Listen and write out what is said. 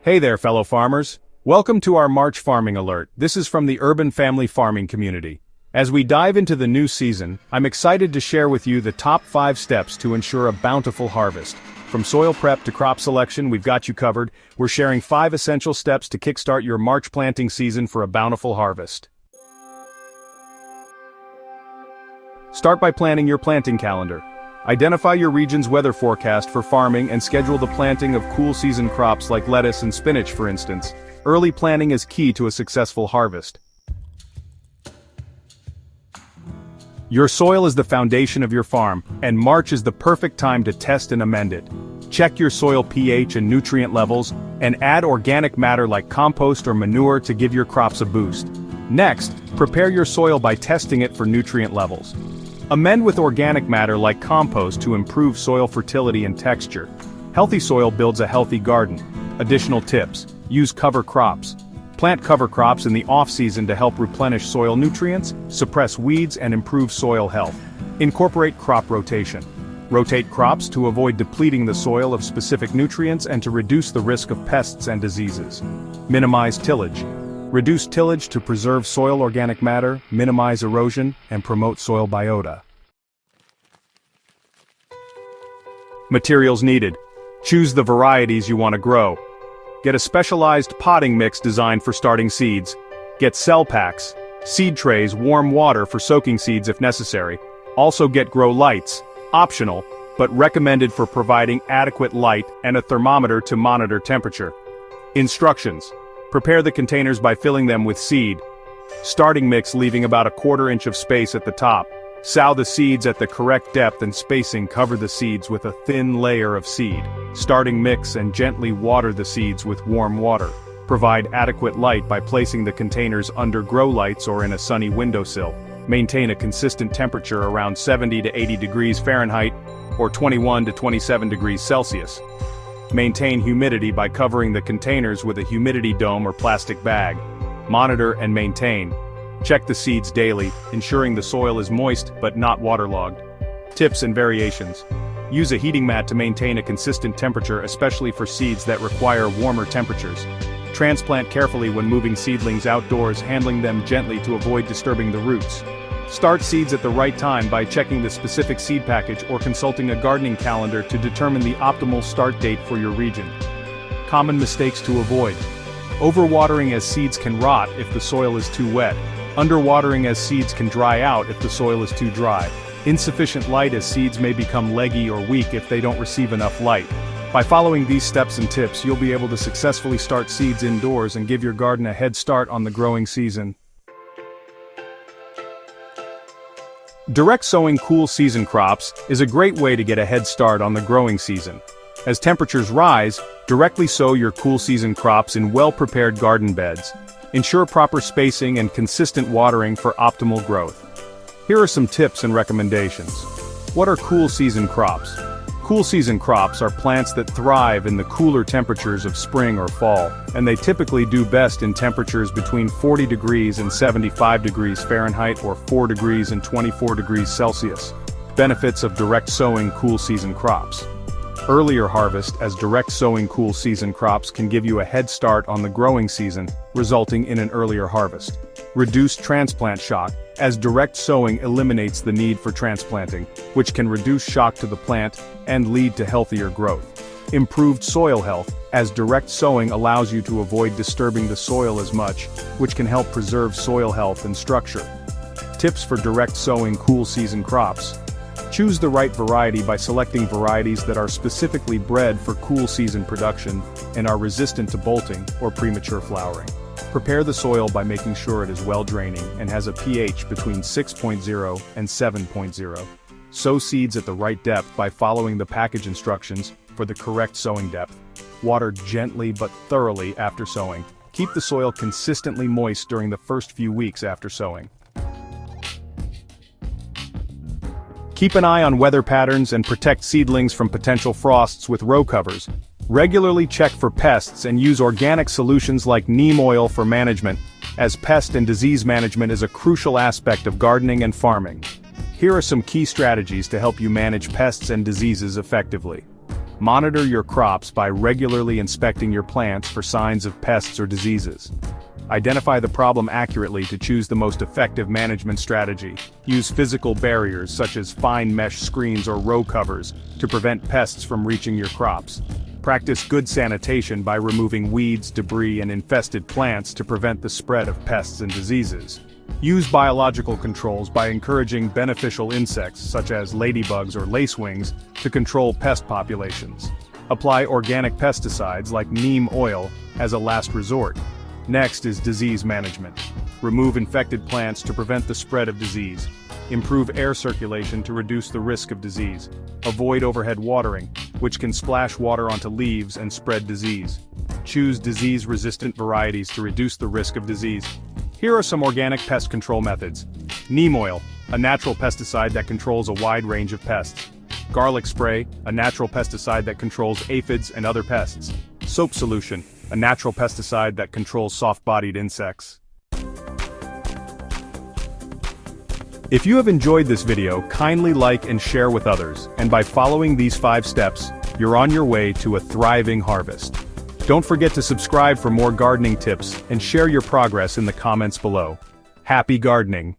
Hey there, fellow farmers. Welcome to our March Farming Alert. This is from the Urban Family Farming community. As we dive into the new season, I'm excited to share with you the top 5 steps to ensure a bountiful harvest. From soil prep to crop selection, we've got you covered. We're sharing 5 essential steps to kickstart your March planting season for a bountiful harvest. Start by planning your planting calendar. Identify your region's weather forecast for farming and schedule the planting of cool season crops like lettuce and spinach, for instance. Early planting is key to a successful harvest. Your soil is the foundation of your farm, and March is the perfect time to test and amend it. Check your soil pH and nutrient levels, and add organic matter like compost or manure to give your crops a boost. Next, prepare your soil by testing it for nutrient levels. Amend with organic matter like compost to improve soil fertility and texture. Healthy soil builds a healthy garden. Additional tips: use cover crops. Plant cover crops in the off-season to help replenish soil nutrients, suppress weeds, and improve soil health. Incorporate crop rotation. Rotate crops to avoid depleting the soil of specific nutrients and to reduce the risk of pests and diseases. Minimize tillage. Reduce tillage to preserve soil organic matter, minimize erosion, and promote soil biota. Materials needed. Choose the varieties you want to grow. Get a specialized potting mix designed for starting seeds. Get cell packs, seed trays, warm water for soaking seeds if necessary. Also get grow lights, optional, but recommended for providing adequate light, and a thermometer to monitor temperature. Instructions. Prepare the containers by filling them with seed. Starting mix leaving about a 1/4 inch of space at the top. Sow the seeds at the correct depth and spacing. Cover the seeds with a thin layer of seed. Starting mix and gently water the seeds with warm water. Provide adequate light by placing the containers under grow lights or in a sunny windowsill. Maintain a consistent temperature around 70 to 80 degrees Fahrenheit or 21 to 27 degrees Celsius. Maintain humidity by covering the containers with a humidity dome or plastic bag. Monitor and maintain. Check the seeds daily, ensuring the soil is moist but not waterlogged. Tips and variations. Use a heating mat to maintain a consistent temperature, especially for seeds that require warmer temperatures. Transplant carefully when moving seedlings outdoors, handling them gently to avoid disturbing the roots. Start seeds at the right time by checking the specific seed package or consulting a gardening calendar to determine the optimal start date for your region. Common mistakes to avoid. Overwatering as seeds can rot if the soil is too wet. Underwatering as seeds can dry out if the soil is too dry. Insufficient light as seeds may become leggy or weak if they don't receive enough light. By following these steps and tips, you'll be able to successfully start seeds indoors and give your garden a head start on the growing season. Direct sowing cool season crops is a great way to get a head start on the growing season. As temperatures rise, directly sow your cool season crops in well-prepared garden beds. Ensure proper spacing and consistent watering for optimal growth. Here are some tips and recommendations. What are cool season crops? Cool season crops are plants that thrive in the cooler temperatures of spring or fall, and they typically do best in temperatures between 40 degrees and 75 degrees Fahrenheit or 4 degrees and 24 degrees Celsius. Benefits of direct sowing cool season crops. Earlier harvest, as direct sowing cool season crops can give you a head start on the growing season, resulting in an earlier harvest. Reduced transplant shock, as direct sowing eliminates the need for transplanting, which can reduce shock to the plant and lead to healthier growth. Improved soil health, as direct sowing allows you to avoid disturbing the soil as much, which can help preserve soil health and structure. Tips for direct sowing cool season crops. Choose the right variety by selecting varieties that are specifically bred for cool season production and are resistant to bolting or premature flowering. Prepare the soil by making sure it is well draining and has a pH between 6.0 and 7.0. Sow seeds at the right depth by following the package instructions for the correct sowing depth. Water gently but thoroughly after sowing. Keep the soil consistently moist during the first few weeks after sowing. Keep an eye on weather patterns and protect seedlings from potential frosts with row covers. Regularly check for pests and use organic solutions like neem oil for management, as pest and disease management is a crucial aspect of gardening and farming. Here are some key strategies to help you manage pests and diseases effectively. Monitor your crops by regularly inspecting your plants for signs of pests or diseases. Identify the problem accurately to choose the most effective management strategy. Use physical barriers such as fine mesh screens or row covers to prevent pests from reaching your crops. Practice good sanitation by removing weeds, debris, and infested plants to prevent the spread of pests and diseases. Use biological controls by encouraging beneficial insects such as ladybugs or lacewings to control pest populations. Apply organic pesticides like neem oil as a last resort. Next is disease management. Remove infected plants to prevent the spread of disease. Improve air circulation to reduce the risk of disease. Avoid overhead watering, which can splash water onto leaves and spread disease. Choose disease-resistant varieties to reduce the risk of disease. Here are some organic pest control methods. Neem oil, a natural pesticide that controls a wide range of pests. Garlic spray, a natural pesticide that controls aphids and other pests. Soap solution, a natural pesticide that controls soft-bodied insects. If you have enjoyed this video, kindly like and share with others, and by following these 5 steps, you're on your way to a thriving harvest. Don't forget to subscribe for more gardening tips and share your progress in the comments below. Happy gardening!